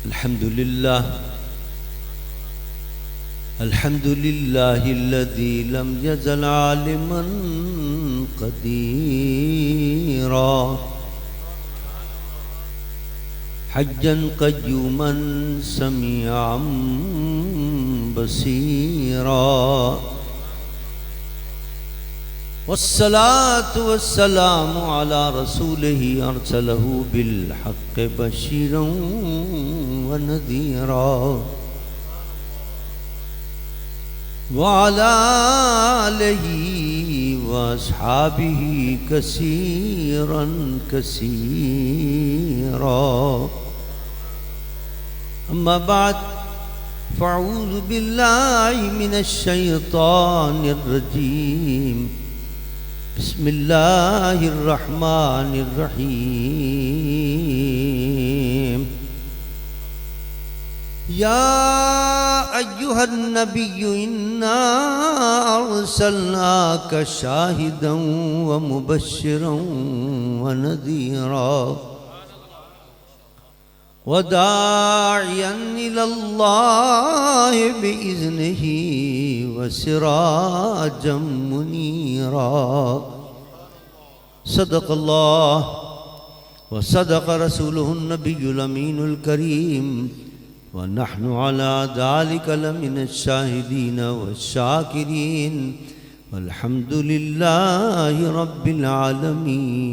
الحمد لله الذي لم يزل عالما قديرا حجا قيوما سميعا بصيرا والصلاة والسلام على رسوله أرسله بالحق بشيرا ونذيرا وعلى آله وأصحابه كثيرا كثيرا أما بعد فأعوذ بالله من الشيطان الرجيم بسم الله الرحمن الرحيم يا أيها النبي إنا أرسلناك شاهدا ومبشرا ونذيرا وداعيا إلى الله بإذنه وسراجا منيرا صدق الله وصدق رسوله النبي الأمين الكريم ونحن على ذلك لمن الشاهدين والشاكرين والحمد لله رب العالمين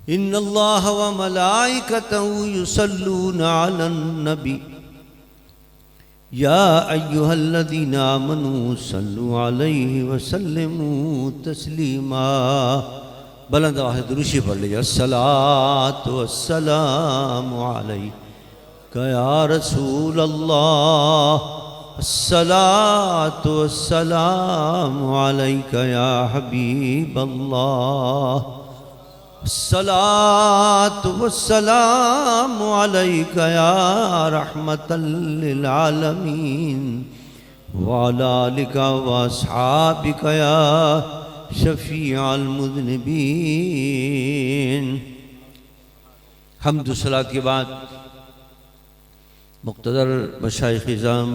إن الله وملائكته يصلون على النبي يا أيها الذين آمنوا صلوا عليه وسلموا تسليما بلند واحد درشی پڑھ لیجیے الصلاة والسلام علیک یا رسول اللہ الصلاة والسلام علیک یا حبیب اللہ الصلاة والسلام علیک یا رحمة للعالمین وعلى آلک واصحابک یا شفیع المذنبین۔ حمد و صلاۃ کے بعد مقتدر مشائخ اعظام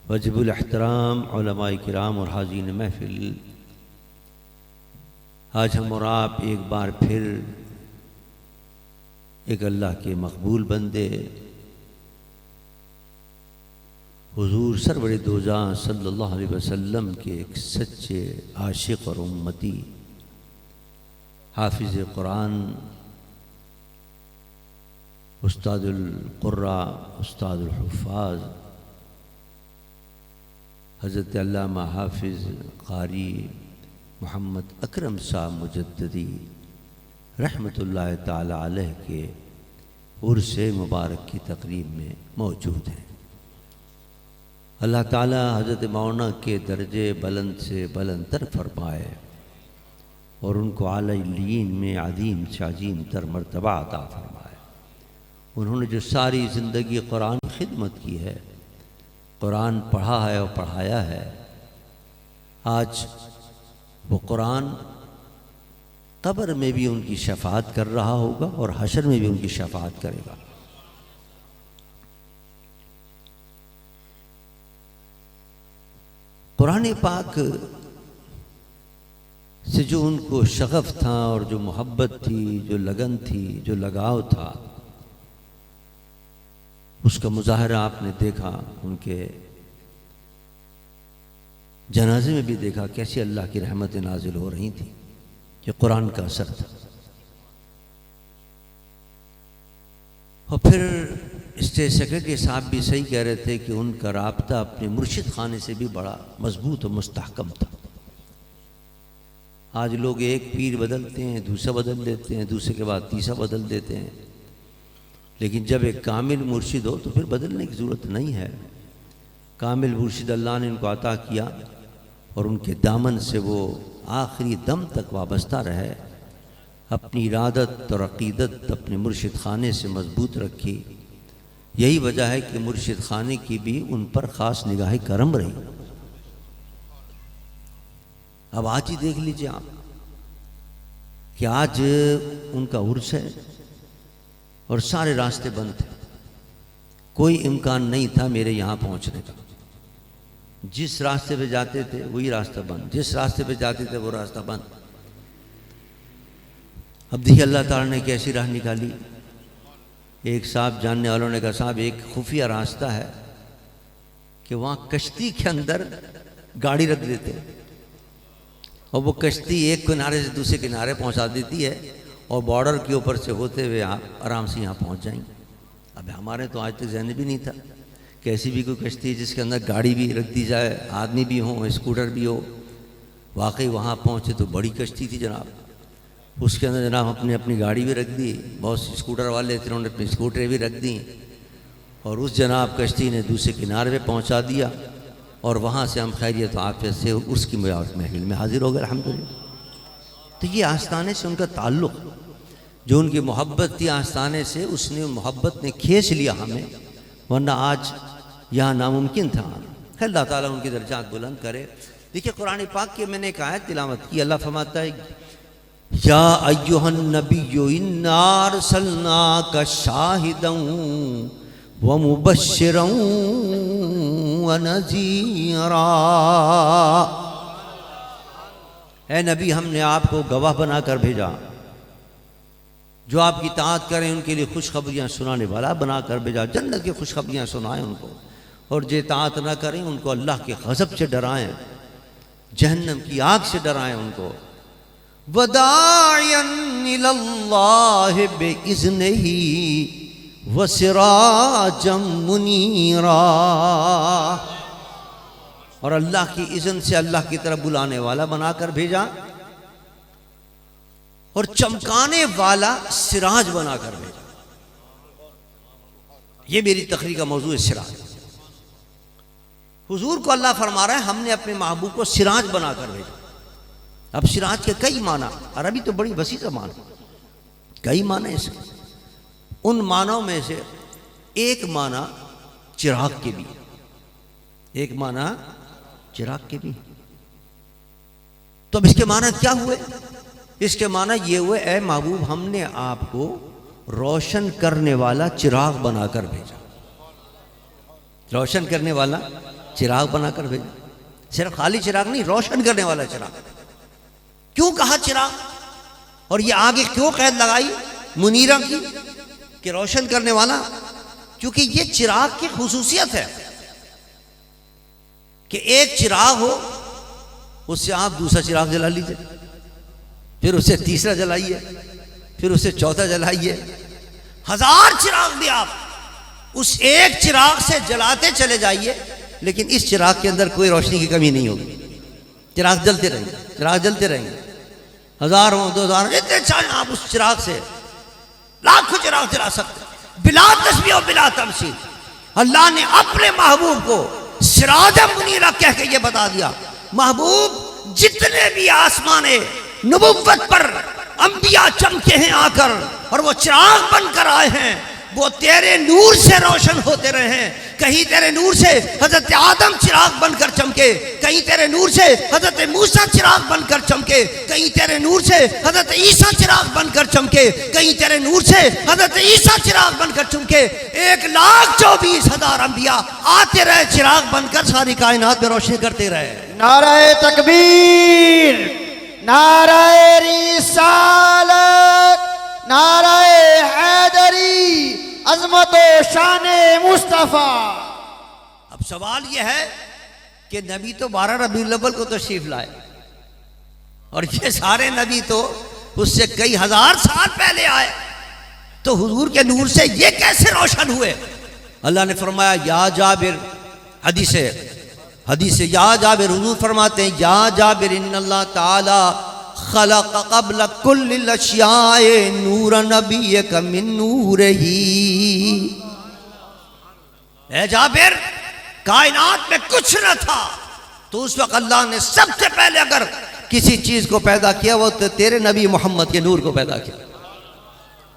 واجب الاحترام علماء کرام اور حاضرین محفل، آج ہم اور آپ ایک بار پھر ایک اللہ کے مقبول بندے حضور سرور دوجاں صلی اللہ علیہ وسلم کے ایک سچے عاشق اور امتی، حافظ قرآن، استاد القراء، استاد الحفاظ، حضرت علامہ حافظ قاری محمد اکرم صاحب مجددی رحمۃ اللہ تعالی علیہ کے عرس مبارک کی تقریب میں موجود ہیں۔ اللہ تعالیٰ حضرت مولانا کے درجے بلند سے بلند تر فرمائے اور ان کو اعلیٰ علیین میں عظیم سے عظیم تر مرتبہ عطا فرمائے۔ انہوں نے جو ساری زندگی قرآن کی خدمت کی ہے، قرآن پڑھا ہے اور پڑھایا ہے، آج وہ قرآن قبر میں بھی ان کی شفاعت کر رہا ہوگا اور حشر میں بھی ان کی شفاعت کرے گا۔ قرآن پاک سے جو ان کو شغف تھا اور جو محبت تھی، جو لگن تھی، جو لگاؤ تھا، اس کا مظاہرہ آپ نے دیکھا، ان کے جنازے میں بھی دیکھا کیسے اللہ کی رحمتیں نازل ہو رہی تھیں، یہ قرآن کا اثر تھا۔ اور پھر اسٹیٹ سیکرٹری صاحب بھی صحیح کہہ رہے تھے کہ ان کا رابطہ اپنے مرشد خانے سے بھی بڑا مضبوط و مستحکم تھا۔ آج لوگ ایک پیر بدلتے ہیں، دوسرا بدل دیتے ہیں، دوسرے کے بعد تیسرا بدل دیتے ہیں، لیکن جب ایک کامل مرشد ہو تو پھر بدلنے کی ضرورت نہیں ہے۔ کامل مرشد اللہ نے ان کو عطا کیا اور ان کے دامن سے وہ آخری دم تک وابستہ رہے، اپنی ارادت اور عقیدت اپنے مرشد خانے سے مضبوط رکھی۔ یہی وجہ ہے کہ مرشد خانے کی بھی ان پر خاص نگاہ کرم رہی۔ اب آج ہی دیکھ لیجئے آپ کہ آج ان کا عرس ہے اور سارے راستے بند تھے، کوئی امکان نہیں تھا میرے یہاں پہنچنے کا. جس راستے پہ جاتے تھے وہی راستہ بند، جس راستے پہ جاتے تھے وہ راستہ بند. اب دیکھیے اللہ تعالیٰ نے کیسی راہ نکالی. ایک صاحب جاننے والوں نے کہا صاحب ایک خفیہ راستہ ہے کہ وہاں کشتی کے اندر گاڑی رکھ دیتے اور وہ کشتی ایک کنارے سے دوسرے کنارے پہنچا دیتی ہے اور بارڈر کے اوپر سے ہوتے ہوئے آپ آرام سے یہاں پہنچ جائیں گے. اب ہمارے تو آج تک ذہن بھی نہیں تھا کہ ایسی بھی کوئی کشتی ہے جس کے اندر گاڑی بھی رکھ دی جائے، آدمی بھی ہوں، اسکوٹر بھی ہو. واقعی وہاں پہنچے تو بڑی کشتی تھی جناب. اس کے اندر جناب اپنی گاڑی بھی رکھ دی، بہت سے اسکوٹر والے تھے انہوں نے اپنی اسکوٹریں بھی رکھ دیں اور اس جناب کشتی نے دوسرے کنارے پہ پہنچا دیا اور وہاں سے ہم خیریت و عافیت سے اس کی محفل میں حاضر ہو گئے الحمدللہ. تو یہ آستانے سے ان کا تعلق، جو ان کی محبت تھی آستانے سے، اس نے محبت نے کھینچ لیا ہمیں، ورنہ آج یہاں ناممکن تھا. اللہ تعالیٰ ان کی درجات بلند کرے. دیکھیے قرآن پاک کی میں نے ایک آیت تلاوت کی. اللہ فرماتا ہے یا ایھا النبی انا ارسلناک شاہدا ومبشرا ونذیرا. اے نبی ہم نے آپ کو گواہ بنا کر بھیجا، جو آپ کی اطاعت کریں ان کے لیے خوشخبریاں سنانے والا بنا کر بھیجا. جنت کی خوشخبریاں سنائیں ان کو، اور جو اطاعت نہ کریں ان کو اللہ کے غضب سے ڈرائیں، جہنم کی آگ سے ڈرائیں ان کو. وَدَاعِيًا إِلَى اللَّهِ بِإِذْنِهِ وَسِرَاجًا مُنِيرًا. اور اللہ کی اذن سے اللہ کی طرف بلانے والا بنا کر بھیجا اور چمکانے والا سراج بنا کر بھیجا. یہ میری تقریر کا موضوع ہے، سراج. حضور کو اللہ فرما رہا ہے ہم نے اپنے محبوب کو سراج بنا کر بھیجا. اب سراج کے کئی معنی، عربی تو بڑی وسیع زبان ہے، کئی معنی اس کے. ان معنوں میں سے ایک معنی چراغ کے بھی، ایک معنی چراغ کے بھی. تو اب اس کے معنی کیا ہوئے؟ اس کے معنی یہ ہوئے اے محبوب ہم نے آپ کو روشن کرنے والا چراغ بنا کر بھیجا. روشن کرنے والا چراغ بنا کر بھیجا. صرف خالی چراغ نہیں، روشن کرنے والا چراغ. کیوں کہا چراغ؟ اور یہ آگے کیوں قید لگائی منیرہ کی کہ روشن کرنے والا؟ کیونکہ یہ چراغ کی خصوصیت ہے کہ ایک چراغ ہو اس سے آپ دوسرا چراغ جلا لیجئے، پھر اسے تیسرا جلائیے، پھر اسے چوتھا جلائیے. 1000 چراغ بھی آپ اس ایک چراغ سے جلاتے چلے جائیے لیکن اس چراغ کے اندر کوئی روشنی کی کمی نہیں ہوگی. چراغ جلتے رہیں گے، چراغ جلتے رہیں گے. 1000 ہوں 2000 جتنے چاہیں آپ اس چراغ سے لاکھوں چراغ جلا سکتے بلا تسبیح و بلا تمثیل. اللہ نے اپنے محبوب کو سراج منیرہ کہہ کے یہ بتا دیا محبوب جتنے بھی آسمان نبوت پر انبیاء چمکے ہیں آ کر اور وہ چراغ بن کر آئے ہیں، وہ تیرے نور سے روشن ہوتے رہے ہیں. کہیں تیرے نور سے حضرت آدم چراغ بن کر چمکے، کہیں تیرے نور سے حضرت موسیٰ چراغ بن کر چمکے، کہیں تیرے نور سے حضرت عیسیٰ چراغ بن کر چمکے، کہیں تیرے نور سے حضرت عیسیٰ چراغ بن کر چمکے. 1,24,000 انبیاء آتے رہے چراغ بن کر ساری کائنات میں روشنی کرتے رہے. نعرہ تکبیر، نعرہ رسالت، نعرہ حیدری، عظمت و شان مصطفیٰ. اب سوال یہ ہے کہ نبی تو 12 ربیع الاول کو تشریف لائے اور یہ سارے نبی تو اس سے کئی ہزار سال پہلے آئے، تو حضور کے نور سے یہ کیسے روشن ہوئے؟ اللہ نے فرمایا یا جابر، حدیث یا جابر، حضور فرماتے ہیں یا جابر ان اللہ تعالی خلق قبل کل الاشیاء نور نبیک من نورہ. اے جابر کائنات میں کچھ نہ تھا تو اس وقت اللہ نے سب سے پہلے اگر کسی چیز کو پیدا کیا وہ تو تیرے نبی محمد کے نور کو پیدا کیا.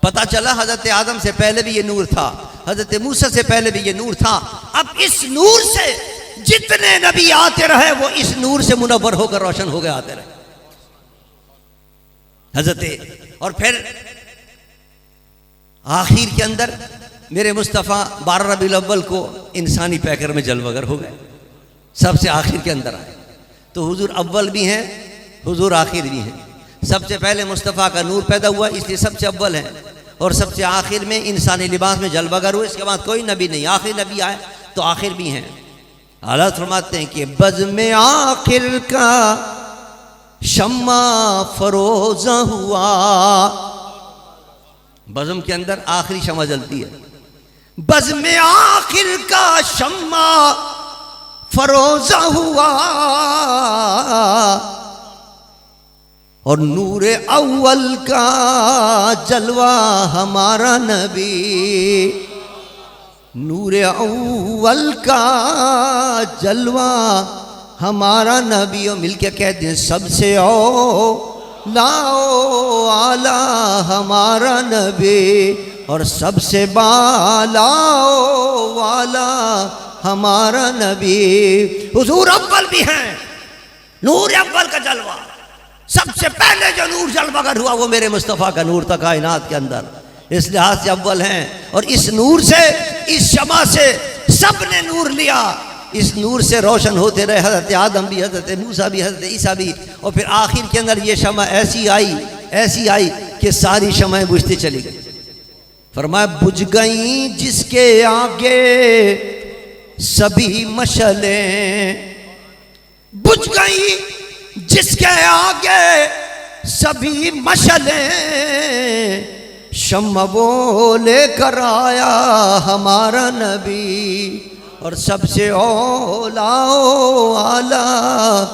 پتہ چلا حضرت آدم سے پہلے بھی یہ نور تھا، حضرت موسیٰ سے پہلے بھی یہ نور تھا. اب اس نور سے جتنے نبی آتے رہے وہ اس نور سے منور ہو کر روشن ہو گئے آتے رہے. حضرت اور پھر آخر کے اندر میرے مصطفیٰ 12 ربیع الاول کو انسانی پیکر میں جلوہ گر ہو گئے، سب سے آخر کے اندر آئے. تو حضور اول بھی ہیں، حضور آخر بھی ہیں. سب سے پہلے مصطفیٰ کا نور پیدا ہوا، اس لیے سب سے اول ہیں، اور سب سے آخر میں انسانی لباس میں جلوہ گر ہوئے. اس کے بعد کوئی نبی نہیں، آخری نبی آئے تو آخر بھی ہیں. حضرت فرماتے ہیں کہ بزم آخر کا شمع فروزہ ہوا. بزم کے اندر آخری شمع جلتی ہے. بزم آخر کا شمع فروزہ ہوا اور نور اول کا جلوہ ہمارا نبی. نور اول کا جلوہ ہمارا نبی. اور مل کے کہتے ہیں سب سے لاؤ اعلیٰ ہمارا نبی اور سب سے بالا والا ہمارا نبی. حضور اول بھی ہیں، نور اول کا جلوہ. سب سے پہلے جو نور جلوہ گر ہوا وہ میرے مصطفیٰ کا نور تھا کائنات کے اندر، اس لحاظ سے اول ہیں. اور اس نور سے، اس شمع سے سب نے نور لیا. اس نور سے روشن ہوتے رہے حضرت آدم بھی، حضرت موسیٰ بھی، حضرت عیسیٰ بھی. اور پھر آخر کے اندر یہ شمع ایسی آئی کہ ساری شمعیں بجھتی چلی گئی. فرمایا بجھ گئیں جس کے آگے سبھی مشعلیں، بجھ گئیں جس کے آگے سبھی مشعلیں. شمع وہ لے کر آیا ہمارا نبی اور سب سے اولا و اعلیٰ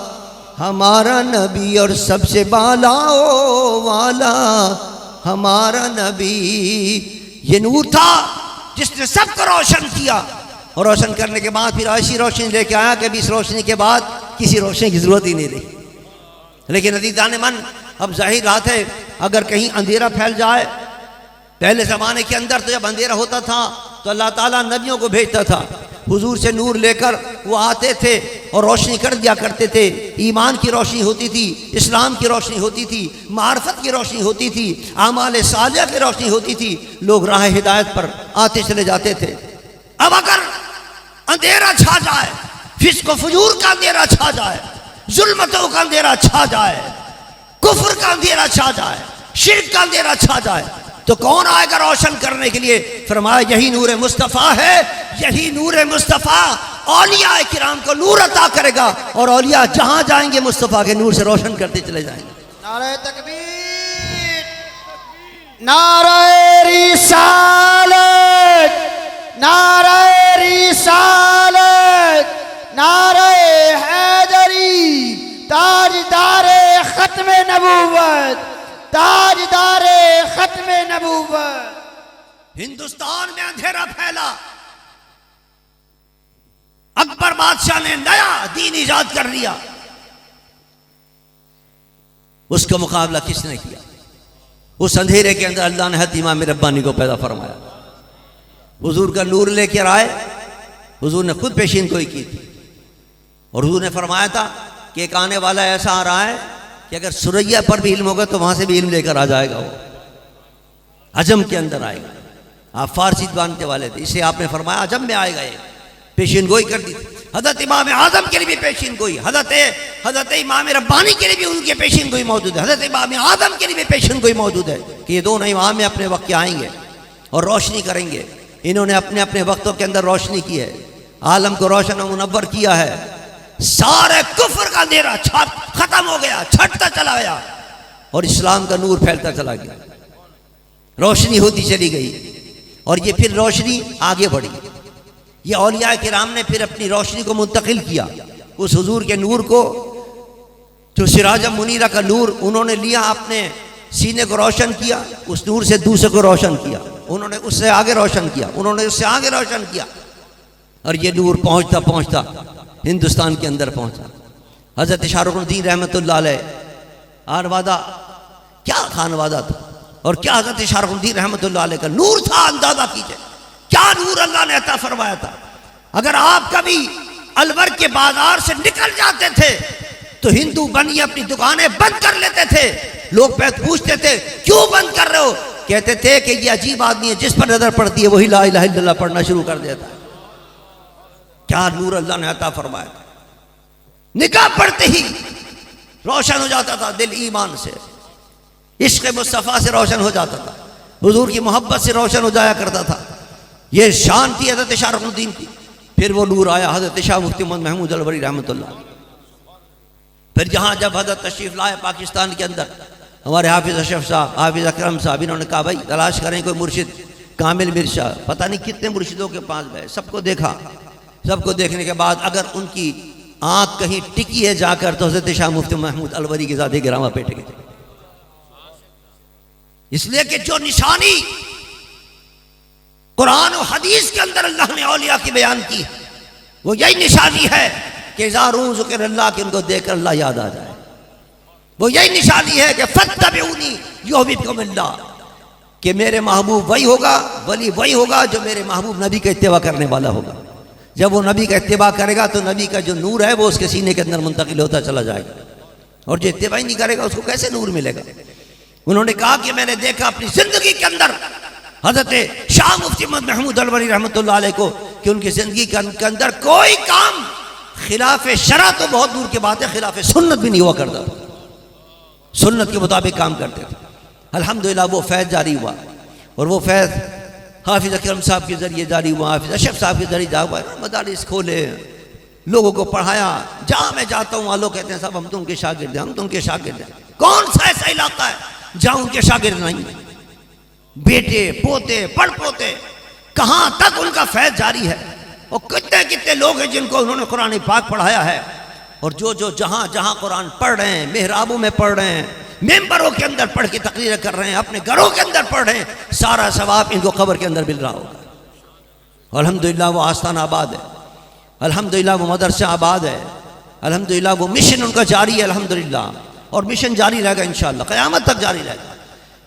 ہمارا نبی اور سب سے بالا والا ہمارا نبی. یہ نور تھا جس نے سب کو روشن کیا، اور روشن کرنے کے بعد پھر ایسی روشنی لے کے آیا کہ ابھی اس روشنی کے بعد کسی روشنی کی ضرورت ہی نہیں رہی. لیکن عزیزان من، اب ظاہر بات ہے اگر کہیں اندھیرا پھیل جائے، پہلے زمانے کے اندر تو جب اندھیرا ہوتا تھا تو اللہ تعالیٰ نبیوں کو بھیجتا تھا. حضور سے نور لے کر وہ آتے تھے اور روشنی کر دیا کرتے تھے. ایمان کی روشنی ہوتی تھی، اسلام کی روشنی ہوتی تھی، معرفت کی روشنی ہوتی تھی، اعمال صالحہ کی روشنی ہوتی تھی. لوگ راہ ہدایت پر آتے چلے جاتے تھے. اب اگر اندھیرا چھا جائے، فسق و فجور کا اندھیرا چھا جائے، ظلمتوں کا اندھیرا چھا جائے، کفر کا اندھیرا چھا جائے، شرک کا اندھیرا چھا جائے، تو کون آئے گا روشن کرنے کے لیے؟ فرمایا یہی نور مصطفیٰ ہے. یہی نور مصطفیٰ اولیاء کرام کو نور عطا کرے گا، اور اولیاء جہاں جائیں گے مصطفیٰ کے نور سے روشن کرتے چلے جائیں گے. نعرہ تکبیر، نعرہ رسالت، نعرہ رسالت، نعرہ حیدری، تاجدار ختم نبوت، تاجدار ختم نبوت. ہندوستان میں اندھیرا پھیلا، اکبر بادشاہ نے نیا دین ایجاد کر لیا. اس کا مقابلہ کس نے کیا؟ اس اندھیرے کے اندر اللہ نے حضرت امام ربانی کو پیدا فرمایا. حضور کا نور لے کر آئے. حضور نے خود پیشین گوئی کی تھی، اور حضور نے فرمایا تھا کہ ایک آنے والا ایسا آ رہا ہے کہ اگر سریا پر بھی علم ہوگا تو وہاں سے بھی علم لے کر آ جائے گا. وہ عجم کے اندر آئے گا. آپ فارسی جانتے والے تھے، اسے آپ نے فرمایا عجم میں آئے گا. یہ پیشین گوئی کر دی. حضرت امام اعظم کے لیے بھی پیشین گوئی، حضرت امام ربانی کے لیے بھی ان کی پیشین گوئی موجود ہے، حضرت امام اعظم کے لیے بھی پیشین گوئی موجود ہے کہ یہ دونوں امام اپنے وقت کے آئیں گے اور روشنی کریں گے. انہوں نے اپنے اپنے وقتوں کے اندر روشنی کی ہے، عالم کو روشن و منور کیا ہے. سارے کفر کا اندھیرا ختم ہو گیا، چھٹتا چلا گیا، اور اسلام کا نور پھیلتا چلا گیا. روشنی ہوتی چلی گئی، اور یہ پھر روشنی آگے بڑھی. یہ اولیاء کرام نے پھر اپنی روشنی کو منتقل کیا. اس حضور کے نور کو، جو سراج منیرہ کا نور، انہوں نے لیا، اپنے سینے کو روشن کیا. اس نور سے دوسرے کو روشن کیا. انہوں نے اس سے آگے روشن کیا، انہوں نے اس سے آگے روشن کیا، اور یہ نور پہنچتا پہنچتا ہندوستان کے اندر پہنچا. حضرت شاہ رخ الدین رحمۃ اللہ علیہ آنوادہ، کیا خانوادہ تھا، اور کیا حضرت شاہ رخ الدین رحمۃ اللہ علیہ کا نور تھا. اندازہ کیجئے کیا نور اللہ نے عطا فرمایا تھا. اگر آپ کبھی الور کے بازار سے نکل جاتے تھے تو ہندو بنی اپنی دکانیں بند کر لیتے تھے لوگ پوچھتے تھے کیوں بند کر رہے ہو؟ کہتے تھے کہ یہ عجیب آدمی ہے، جس پر نظر پڑتی ہے وہی لا الہ الا اللہ پڑھنا شروع کر دیتا ہے۔ کیا نور اللہ نے عطا فرمایا! نکاح پڑھتے ہی روشن ہو جاتا تھا دل ایمان سے، عشق مصطفیٰ سے روشن ہو جاتا تھا، حضور کی محبت سے روشن ہو جایا کرتا تھا۔ یہ شان تھی حضرت شاہ رخ الدین کی۔ پھر وہ نور آیا حضرت شاہ مفتی محمد محمود الوری رحمۃ اللہ۔ پھر جہاں جب حضرت تشریف لائے پاکستان کے اندر، ہمارے حافظ اشرف صاحب، حافظ اکرم صاحب، انہوں نے کہا بھائی تلاش کریں کوئی مرشد، کامل مرشا، پتہ نہیں کتنے مرشدوں کے پاس گئے، سب کو دیکھا۔ سب کو دیکھنے کے بعد اگر ان کی آنکھ کہیں ٹکی ہے جا کر تو حضرت شاہ مفتی محمود الوری کی ذات گراما پہ ٹکی، اس لیے کہ جو نشانی قرآن و حدیث کے اندر اللہ نے اولیاء کی بیان کی وہ یہی نشانی ہے کہ اذا ذکر اللہ، کہ ان کو دیکھ کر اللہ یاد آ جائے۔ وہ یہی نشانی ہے کہ فاتبعونی یحببکم اللہ، کہ میرے محبوب وہی ہوگا، ولی وہی ہوگا جو میرے محبوب نبی کا اتباع کرنے والا ہوگا۔ جب وہ نبی کا اتباع کرے گا تو نبی کا جو نور ہے وہ اس کے سینے کے اندر منتقل ہوتا چلا جائے گا، اور جو اتباع نہیں کرے گا اس کو کیسے نور ملے گا؟ انہوں نے کہا کہ میں نے دیکھا اپنی زندگی کے اندر حضرت شاہ مفتی محمود الوری رحمۃ اللہ علیہ کو کہ ان کی زندگی کے اندر کوئی کام خلاف شرع تو بہت دور کی بات ہے، خلاف سنت بھی نہیں ہوا کرتا، سنت کے مطابق کام کرتے تھے۔ الحمدللہ وہ فیض جاری ہوا، اور وہ فیض حافظ اکرم صاحب کے ذریعے جاری ہوا، حافظ اشرف صاحب کے ذریعے جاری ہوا، مدارس کھولے، لوگوں کو پڑھایا۔ جہاں میں جاتا ہوں وہاں لوگ کہتے ہیں صاحب ہم تو ان کے شاگرد ہیں، ہم تو ان کے شاگرد ہیں۔ کون سا ایسا علاقہ ہے جہاں ان کے شاگرد نہیں ہیں؟ بیٹے پوتے پڑھ پوتے کہاں تک ان کا فیض جاری ہے، اور کتنے کتنے لوگ ہیں جن کو انہوں نے قرآن پاک پڑھایا ہے، اور جو جہاں جہاں قرآن پڑھ رہے ہیں، محرابوں میں پڑھ رہے ہیں، ممبروں کے اندر پڑھ کے تقریر کر رہے ہیں، اپنے گھروں کے اندر پڑھ رہے ہیں، سارا ثواب ان کو قبر کے اندر مل رہا ہوگا۔ الحمدللہ وہ آستان آباد ہے، الحمدللہ وہ مدرسہ آباد ہے، الحمدللہ وہ مشن ان کا جاری ہے الحمدللہ، اور مشن جاری رہے گا انشاءاللہ، قیامت تک جاری رہے گا۔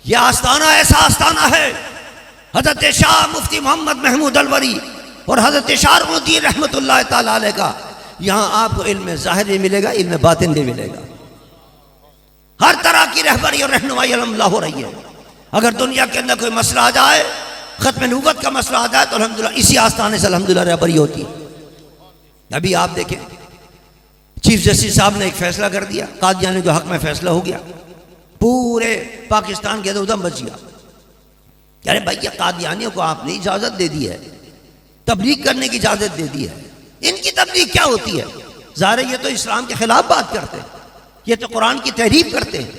یہ آستانہ ایسا آستانہ ہے، حضرت شاہ مفتی محمد محمود الوری اور حضرت شاہ رخ الدین رحمۃ اللہ تعالیٰ علیہ کا، یہاں آپ کو علم ظاہر بھی ملے گا، علم باطن بھی ملے گا، ہر طرح کی رہبری اور رہنمائی الحمدللہ ہو رہی ہے۔ اگر دنیا کے اندر کوئی مسئلہ آ جائے، ختم نبوت کا مسئلہ آ جائے، تو الحمدللہ اسی آستانے سے الحمدللہ رہبری ہوتی ہے۔ ابھی آپ دیکھیں چیف جسٹس صاحب نے ایک فیصلہ کر دیا، قادیانی کے حق میں فیصلہ ہو گیا، پورے پاکستان کے ادھم بچ گیا۔ یعنی بھائی یہ قادیانیوں کو آپ نے اجازت دے دی ہے، تبلیغ کرنے کی اجازت دے دی ہے، ان کی تبلیغ کیا ہوتی ہے؟ ظاہر ہے یہ تو اسلام کے خلاف بات کرتے ہیں، یہ تو قرآن کی تحریف کرتے ہیں،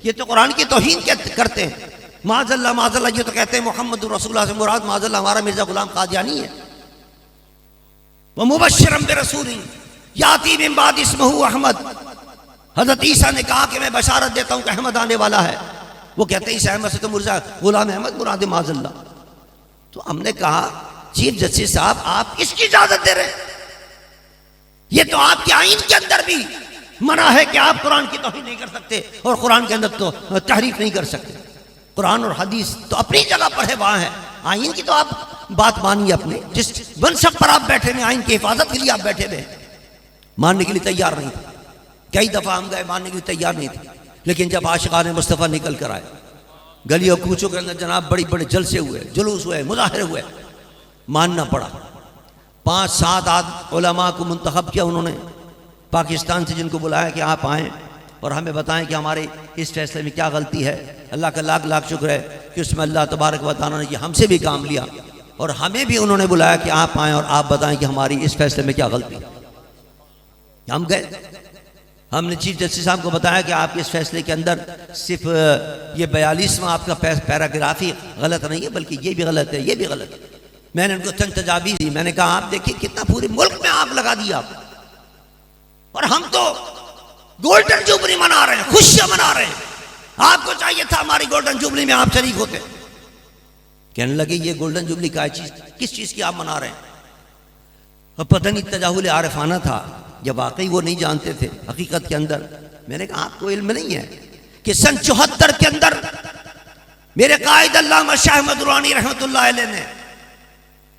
یہ تو قرآن کی توہین کرتے ہیں۔ معاذ اللہ یہ تو کہتے ہیں محمد رسول اللہ سے مراد معاذ اللہ ہمارا مرزا غلام قادیانی ہے۔ وَمُبَشِّرًا بِرَسُولٍ یَأْتِی مِن بَعْدِهِ اسْمُهُ احمد، حضرت عیسیٰ نے کہا کہ میں بشارت دیتا ہوں کہ احمد آنے والا ہے، وہ کہتے ہیں عیسیٰ احمد سے تو مرزا غلام احمد مراد معاذ اللہ۔ تو ہم نے کہا چیف جسٹس صاحب آپ اس کی اجازت دے رہے ہیں؟ یہ تو آپ کے آئین کے اندر بھی منع ہے کہ آپ قرآن کی توہین نہیں کر سکتے، اور قرآن کے اندر تو تحریف نہیں کر سکتے۔ قرآن اور حدیث تو اپنی جگہ پر ہے، وہاں ہے، آئین کی تو آپ بات مانیے، اپنے جس منصب پر آپ بیٹھے ہیں، آئین کی حفاظت کے لیے آپ بیٹھے ہوئے ہیں، ماننے کے لیے تیار نہیں تھے۔ کئی دفعہ ہم گئے، ماننے کے لیے تیار نہیں تھے، لیکن جب عاشقان مصطفیٰ نکل کر آئے، گلیوں کوچوں کے اندر جناب بڑی بڑے جلسے ہوئے، جلوس ہوئے، مظاہرے ہوئے، ماننا پڑا۔ 5-7 علماء کو منتخب کیا انہوں نے پاکستان سے، جن کو بلایا کہ آپ آئیں اور ہمیں بتائیں کہ ہمارے اس فیصلے میں کیا غلطی ہے۔ اللہ کا لاکھ لاکھ شکر ہے کہ اس میں اللہ تبارک و تعالیٰ نے یہ ہم سے بھی کام لیا، اور ہمیں بھی انہوں نے بلایا کہ آپ آئیں اور آپ بتائیں کہ ہماری اس فیصلے میں کیا غلطی ہے۔ ہم گئے، ہم نے چیف جسٹس صاحب کو بتایا کہ آپ اس فیصلے کے اندر صرف یہ 42واں آپ کا پیراگراف ہی غلط نہیں ہے، بلکہ یہ بھی غلط ہے، یہ بھی غلط ہے۔ میں نے ان کو چند تجاویز دی، میں نے کہا آپ دیکھیے کتنا پورے ملک میں آگ لگا دیا آپ، اور ہم تو گولڈن جوبلی منا رہے ہیں، خوشیاں منا رہے ہیں، آپ کو چاہیے تھا ہماری گولڈن جوبلی میں آپ شریک ہوتے۔ کہنے لگے یہ گولڈن جوبلی کا چیز کس چیز کی آپ منا رہے ہیں؟ اب پتہ نہیں تجاہل عارفانہ تھا یا واقعی وہ نہیں جانتے تھے حقیقت کے اندر۔ میں نے کہا آپ کو علم نہیں ہے کہ سن 74 کے اندر میرے قائد علامہ شاہ احمد درانی رحمۃ اللہ علیہ نے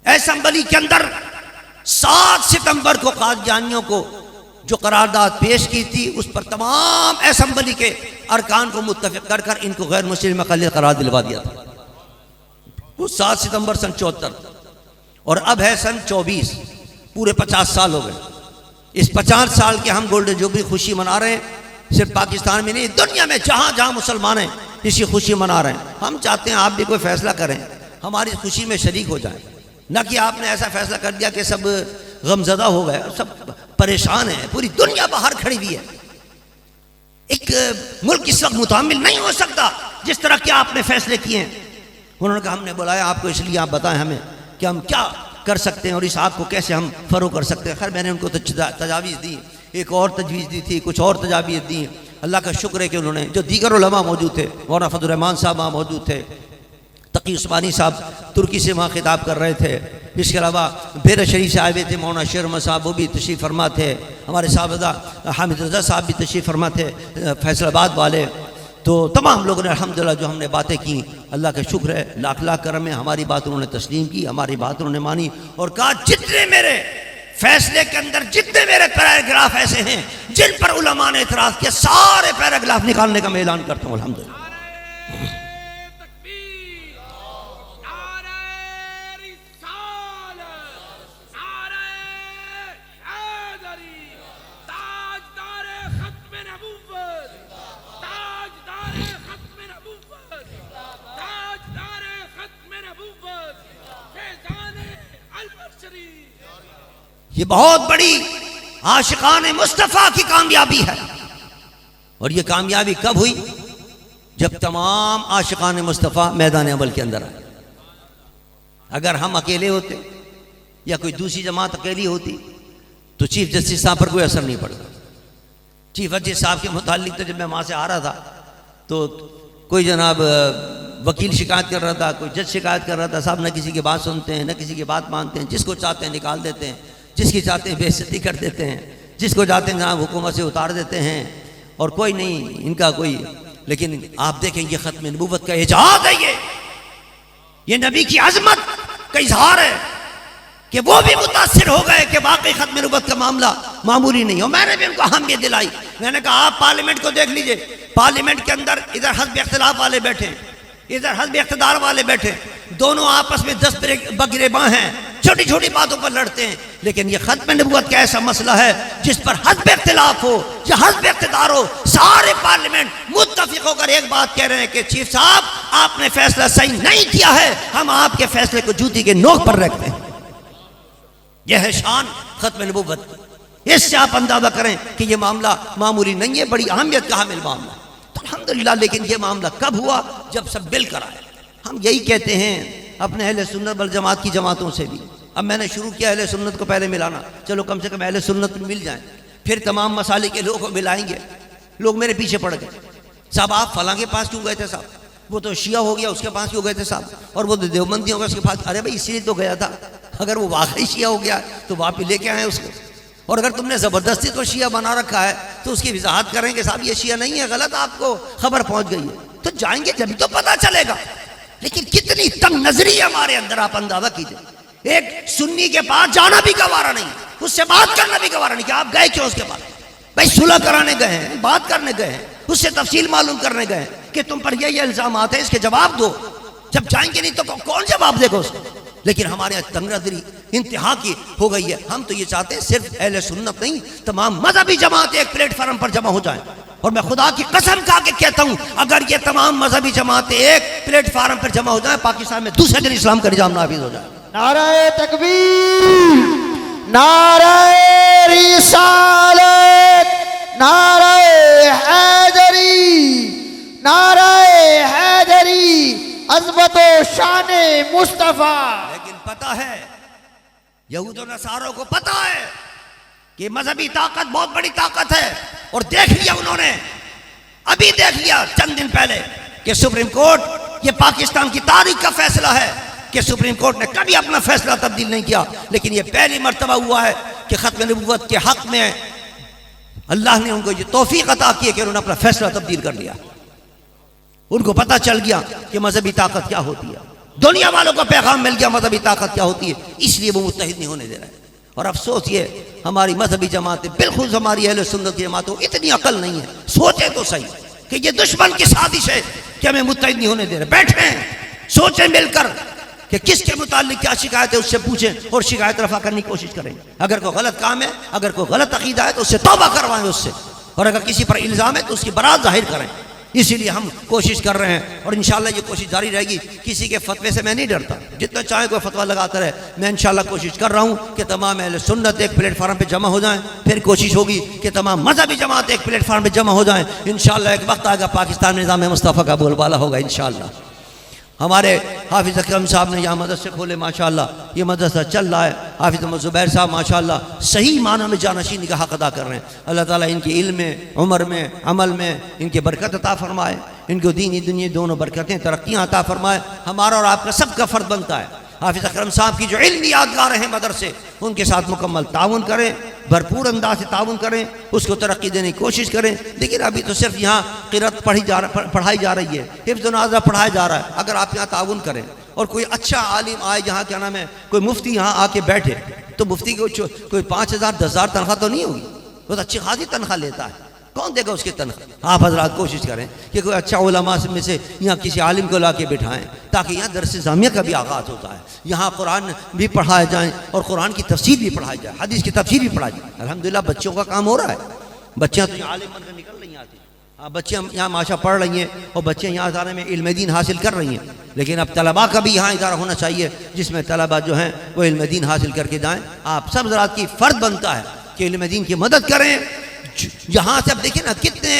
اسمبلی کے اندر 7 ستمبر کو قادیانیوں کو جو قرارداد پیش کی تھی اس پر تمام اسمبلی کے ارکان کو متفق کر کر ان کو غیر مسلم اقلیت قرار دلوا دیا تھا. وہ 7 ستمبر سن 74 اور اب ہے سن 24. پورے 50 سال ہو گئے. اس 50 سال کے ہم گولڈن جوبلی خوشی منا رہے ہیں. صرف پاکستان میں نہیں، دنیا میں جہاں جہاں مسلمان ہیں اسی خوشی منا رہے ہیں. ہم چاہتے ہیں آپ بھی کوئی فیصلہ کریں، ہماری خوشی میں شریک ہو جائیں، نہ کہ آپ نے ایسا فیصلہ کر دیا کہ سب غمزدہ ہو گئے، سب پریشان ہیں، پوری دنیا باہر کھڑی ہوئی ہے. ایک ملک اس وقت متحمل نہیں ہو سکتا جس طرح کہ آپ نے فیصلے کیے ہیں. انہوں نے کہا ہم نے بلایا آپ کو اس لیے آپ بتائیں ہمیں کہ ہم کیا کر سکتے ہیں اور اس آگ کو کیسے ہم فروغ کر سکتے ہیں. خیر میں نے ان کو تجاویز دی، ایک اور تجویز دی تھی، کچھ اور تجاویز دی. اللہ کا شکر ہے کہ انہوں نے، جو دیگر علماء موجود تھے، مولانا فضل الرحمان صاحب وہاں موجود تھے، تقی عثمانی صاحب ترکی سے وہاں خطاب کر رہے تھے، اس کے علاوہ بیر شریف سے آئے ہوئے تھے مولانا شیر احمد صاحب، وہ بھی تشریف فرما تھے. ہمارے صاحبزادہ حامد رضا صاحب بھی تشریف فرما تھے، فیصل آباد والے. تو تمام لوگوں نے الحمدللہ جو ہم نے باتیں کی، اللہ کا شکر ہے، لاکھ لاکھ کرم ہے. ہماری بات انہوں نے تسلیم کی، ہماری بات انہوں نے مانی اور کہا جتنے میرے فیصلے کے اندر جتنے میرے پیراگراف ایسے ہیں جن پر علماء نے اعتراض کیا، سارے پیراگراف نکالنے کا میں اعلان کرتا ہوں. الحمدللہ. یہ بہت بڑی عاشقان مصطفیٰ کی کامیابی ہے. اور یہ کامیابی کب ہوئی؟ جب تمام عاشقان مصطفیٰ میدان عمل کے اندر آئے. اگر ہم اکیلے ہوتے یا کوئی دوسری جماعت اکیلی ہوتی تو چیف جسٹس صاحب پر کوئی اثر نہیں پڑتا. چیف جسٹس صاحب کے متعلق تو جب میں وہاں سے آ رہا تھا تو کوئی جناب وکیل شکایت کر رہا تھا، کوئی جج شکایت کر رہا تھا، صاحب نہ کسی کی بات سنتے ہیں نہ کسی کی بات مانتے ہیں، جس کو چاہتے ہیں نکال دیتے ہیں، جس کی چاہتے ہیں بے عزتی کر دیتے ہیں، جس کو چاہتے ہیں جناب حکومت سے اتار دیتے ہیں، اور کوئی نہیں ان کا کوئی. لیکن آپ دیکھیں یہ ختم نبوت کا اعجاز ہے، یہ نبی کی عظمت کا اظہار ہے کہ وہ بھی متاثر ہو گئے کہ واقعی ختم نبوت کا معاملہ معمولی نہیں. اور میں نے بھی ان کو اہمیت دلائی. میں نے کہا آپ پارلیمنٹ کو دیکھ لیجئے، پارلیمنٹ کے اندر ادھر حزب اختلاف والے بیٹھے ہیں، ادھر حزب اقتدار والے بیٹھے، دونوں آپس میں 10 بگریباں ہیں، چھوٹی چھوٹی باتوں پر لڑتے ہیں. لیکن یہ ختم نبوت کا ایسا مسئلہ ہے جس پر حزب اختلاف ہو یا حزب اقتدار ہو، سارے پارلیمنٹ متفق ہو کر ایک بات کہہ رہے ہیں کہ چیف صاحب آپ نے فیصلہ صحیح نہیں کیا ہے، ہم آپ کے فیصلے کو جوتی کے نوک پر رکھتے ہیں. یہ ہے شان ختم نبوت. اس سے آپ اندازہ کریں کہ یہ معاملہ معمولی نہیں ہے، بڑی اہمیت کا حامل معاملہ. تو الحمدللہ لیکن یہ معاملہ کب ہوا؟ جب سب مل کر آئے. ہم یہی کہتے ہیں اپنے اہل سنت والجماعت کی جماعتوں سے بھی. اب میں نے شروع کیا اہل سنت کو پہلے ملانا، چلو کم سے کم اہل سنت میں مل جائیں، پھر تمام مسالے کے لوگوں کو ملائیں گے. لوگ میرے پیچھے پڑ گئے، صاحب آپ فلاں کے پاس کیوں گئے تھے صاحب؟ وہ تو شیعہ ہو گیا اس کے پاس کیوں گئے تھے صاحب؟ اور وہ دیوبندی ہو گیا اس کے پاس. ارے بھائی اسی لیے تو گیا تھا. اگر وہ واقعی شیعہ ہو گیا تو وہاں پہ لے کے آئے اس کو. اور اگر تم نے زبردستی تو شیعہ بنا رکھا ہے تو اس کی وضاحت کریں کہ صاحب یہ شیعہ نہیں ہے، غلط آپ کو خبر پہنچ گئی ہے. تو جائیں گے جبھی تو پتہ چلے گا. لیکن کتنی تنگ نظری ہے ہمارے اندر، آپ اندازہ کیجئے. ایک سنی کے پاس جانا بھی گوارا نہیں، اس سے بات کرنا بھی گوارا نہیں کہ آپ گئے کیوں اس کے پاس؟ بھائی صلح کرانے گئے ہیں، بات کرنے گئے ہیں، اس سے تفصیل معلوم کرنے گئے ہیں کہ تم پر یہ الزامات ہیں، اس کے جواب دو. جب جائیں گے نہیں تو کون جواب دے گا اس کو؟ لیکن ہمارے یہاں تنگ نظری انتہا کی ہو گئی ہے. ہم تو یہ چاہتے ہیں صرف اہل سنت نہیں، تمام مذہبی جماعتیں ایک پلیٹ فارم پر جمع ہو جائیں. اور میں خدا کی قسم کھا کے کہتا ہوں اگر یہ تمام مذہبی جماعتیں ایک پلیٹ فارم پر جمع ہو جائیں، پاکستان میں دوسرے دن اسلام کا نظام نافذ ہو جائے. نعرہ تکبیر، نعرہ رسالت، نعرہ حیدری، نعرہ حیدری، عظمت و شان مصطفیٰ. لیکن پتہ ہے یہود و نصاروں کو پتہ ہے کہ مذہبی طاقت بہت بڑی طاقت ہے. اور دیکھ لیا انہوں نے، ابھی دیکھ لیا چند دن پہلے کہ سپریم کورٹ، یہ پاکستان کی تاریخ کا فیصلہ ہے کہ سپریم کورٹ نے کبھی اپنا فیصلہ تبدیل نہیں کیا. لیکن یہ پہلی مرتبہ ہوا ہے کہ ختم نبوت کے حق میں اللہ نے ان کو یہ توفیق عطا کی ہے کہ انہوں نے اپنا فیصلہ تبدیل کر لیا. ان کو پتہ چل گیا کہ مذہبی طاقت کیا ہوتی ہے، دنیا والوں کو پیغام مل گیا مذہبی طاقت کیا ہوتی ہے. اس لیے وہ متحد نہیں ہونے دے رہے. اور افسوس یہ ہماری مذہبی جماعتیں بالخصوص ہماری اہل سنت کی جماعتوں اتنی عقل نہیں ہے، سوچیں تو صحیح کہ یہ دشمن کی سازش ہے کہ ہمیں متحد نہیں ہونے دے رہے. بیٹھیں سوچیں مل کر کہ کس کے متعلق کیا شکایت ہے اس سے پوچھیں اور شکایت رفع کرنے کی کوشش کریں. اگر کوئی غلط کام ہے، اگر کوئی غلط عقیدہ ہے تو اس سے توبہ کروائیں اس سے، اور اگر کسی پر الزام ہے تو اس کی برات ظاہر کریں. اسی لیے ہم کوشش کر رہے ہیں اور انشاءاللہ یہ کوشش جاری رہے گی. کسی کے فتوے سے میں نہیں ڈرتا، جتنا چاہے کوئی فتویٰ لگاتا رہے. میں انشاءاللہ کوشش کر رہا ہوں کہ تمام اہل سنت ایک پلیٹ فارم پہ جمع ہو جائیں. پھر کوشش ہوگی کہ تمام مذہبی جماعت ایک پلیٹ فارم پہ جمع ہو جائیں. انشاءاللہ ایک وقت آئے گا پاکستان میں نظام مصطفیٰ کا بول بالا ہوگا انشاءاللہ. ہمارے حافظ اکرم صاحب نے یہاں مدرسے کھولے ماشاءاللہ، یہ مدرسہ چل رہا ہے. حافظ محمد زبیر صاحب ماشاءاللہ صحیح معنوں میں جانشینی کا حق ادا کر رہے ہیں. اللہ تعالیٰ ان کے علم میں، عمر میں، عمل میں ان کے برکت عطا فرمائے، ان کو دینی دنیا دونوں برکتیں ترقیاں عطا فرمائے. ہمارا اور آپ کا سب کا فرض بنتا ہے حافظ اکرم صاحب کی جو علمی یادگار ہیں مدرسے، ان کے ساتھ مکمل تعاون کریں، بھرپور انداز سے تعاون کریں، اس کو ترقی دینے کی کوشش کریں. لیکن ابھی تو صرف یہاں قرأت پڑھائی جا رہی ہے، حفظ و نازہ پڑھایا جا رہا ہے. اگر آپ یہاں تعاون کریں اور کوئی اچھا عالم آئے، جہاں کیا نام ہے کوئی مفتی یہاں آ کے بیٹھے، تو مفتی کو کوئی 5,000 10,000 تنخواہ تو نہیں ہوگی، بہت اچھی خاصی تنخواہ لیتا ہے. کون دے گا اس کی تنخواہ؟ آپ حضرات کوشش کریں کہ کوئی اچھا علماء میں سے یہاں کسی عالم کو لا کے بٹھائیں، تاکہ یہاں درس جامعہ کا بھی آغاز ہوتا ہے. یہاں قرآن بھی پڑھائے جائیں اور قرآن کی تفسیر بھی پڑھائی جائے، حدیث کی تفسیر بھی پڑھائی جائے. الحمدللہ بچوں کا کام ہو رہا ہے. بچیاں تو یہاں عالم بن کر نکل رہی آتی، بچیاں یہاں ماشاء پڑھ رہی ہیں اور بچے یہاں ادارے میں علم دین حاصل کر رہی ہیں. لیکن اب طلباء کا بھی یہاں ادارہ ہونا چاہیے جس میں طلباء جو ہیں وہ علم دین حاصل کر کے جائیں. آپ سب حضرات کی فرض بنتا ہے کہ علم دین کی مدد کریں. یہاں سے اب دیکھیں نا کتنے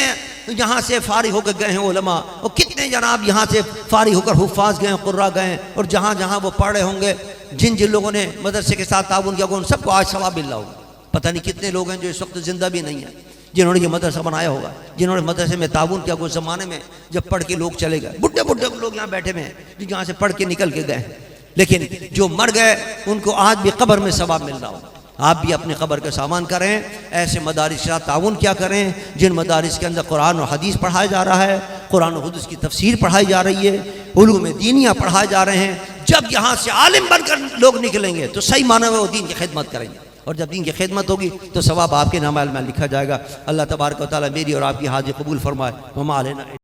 یہاں سے فارغ ہو کر گئے ہیں علماء، اور کتنے جناب یہاں سے فارغ ہو کر حفاظ گئے ہیں، قراء گئے ہیں، اور جہاں جہاں وہ پڑھ رہے ہوں گے، جن لوگوں نے مدرسے کے ساتھ تعاون کیا ان سب کو آج ثواب مل رہا ہوگا. پتہ نہیں کتنے لوگ ہیں جو اس وقت زندہ بھی نہیں ہیں جنہوں نے یہ مدرسہ بنایا ہوگا، جنہوں نے مدرسے میں تعاون کیا اس زمانے میں جب پڑھ کے لوگ چلے گئے. بڈھے لوگ یہاں بیٹھے ہوئے ہیں جو یہاں سے پڑھ کے نکل کے گئے ہیں، لیکن جو مر گئے ان کو آج بھی قبر میں ثواب مل رہا ہوگا. آپ بھی اپنے قبر کا سامان کریں، ایسے مدارس کے ساتھ تعاون کیا کریں جن مدارس کے اندر قرآن و حدیث پڑھایا جا رہا ہے، قرآن و حدیث کی تفسیر پڑھائی جا رہی ہے، علوم دینیہ پڑھائے جا رہے ہیں. جب یہاں سے عالم بن کر لوگ نکلیں گے تو صحیح معنی میں وہ دین کی خدمت کریں گے، اور جب دین کی خدمت ہوگی تو ثواب آپ کے نام میں لکھا جائے گا. اللہ تبارک و تعالیٰ میری اور آپ کی حاضری قبول فرمائے. وما علینا